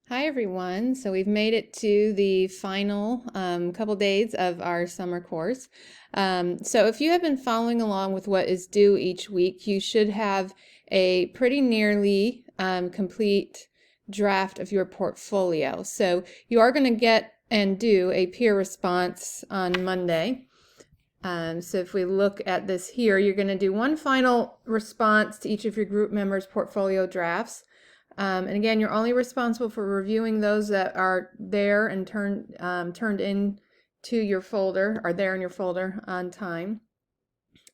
Hi everyone. So we've made it to the final couple days of our summer course. So if you have been following along with what is due each week, you should have a pretty nearly complete draft of your portfolio. So you are going to get and do a peer response on Monday. So if we look at this here, you're going to do one final response to each of your group members' portfolio drafts. And again, you're only responsible for reviewing those that are there and turned in to your folder, are there in your folder on time.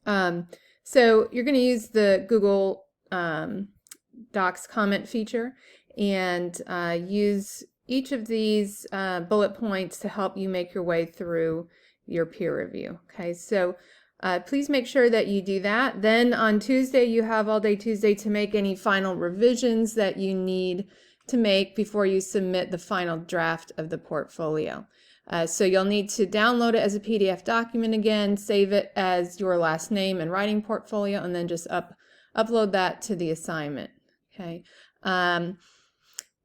So you're going to use the Google Docs comment feature and use each of these bullet points to help you make your way through your peer review. Okay, so please make sure that you do that. Then on Tuesday, you have all day Tuesday to make any final revisions that you need to make before you submit the final draft of the portfolio. So you'll need to download it as a PDF document again, save it as your last name and writing portfolio, and then just upload that to the assignment. Okay.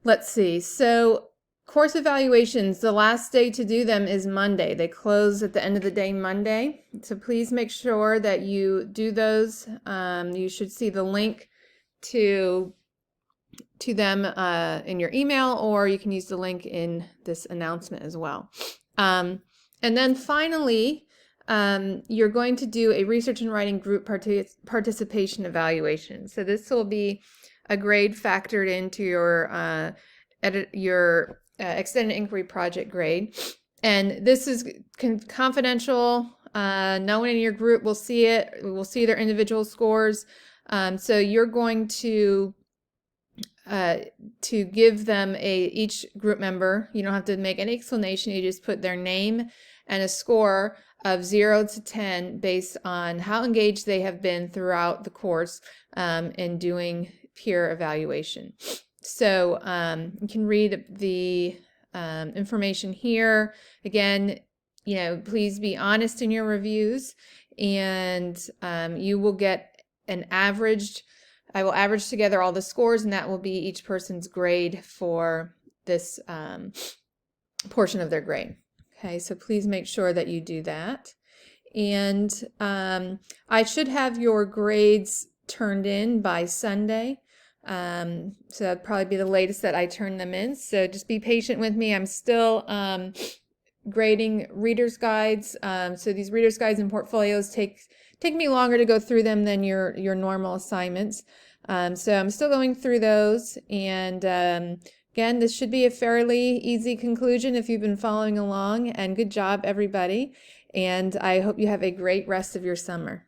Let's see. So course evaluations, the last day to do them is Monday. They close at the end of the day Monday. So please make sure that you do those. You should see the link to them in your email, or you can use the link in this announcement as well. And then finally, you're going to do a research and writing group participation evaluation. So this will be a grade factored into your extended inquiry project grade. And this is confidential. No one in your group will see it. We will see their individual scores. So you're going to give them each group member, you don't have to make any explanation, you just put their name and a score of 0 to 10 based on how engaged they have been throughout the course in doing peer evaluation. So you can read the information here. Again, please be honest in your reviews, and you will get an averaged. I will average together all the scores, and that will be each person's grade for this portion of their grade. Okay, so please make sure that you do that. And I should have your grades turned in by Sunday. So that'd probably be the latest that I turn them in. So just be patient with me. I'm still grading reader's guides. So these reader's guides and portfolios take me longer to go through them than your normal assignments. So I'm still going through those. And again, this should be a fairly easy conclusion if you've been following along. And good job, everybody. And I hope you have a great rest of your summer.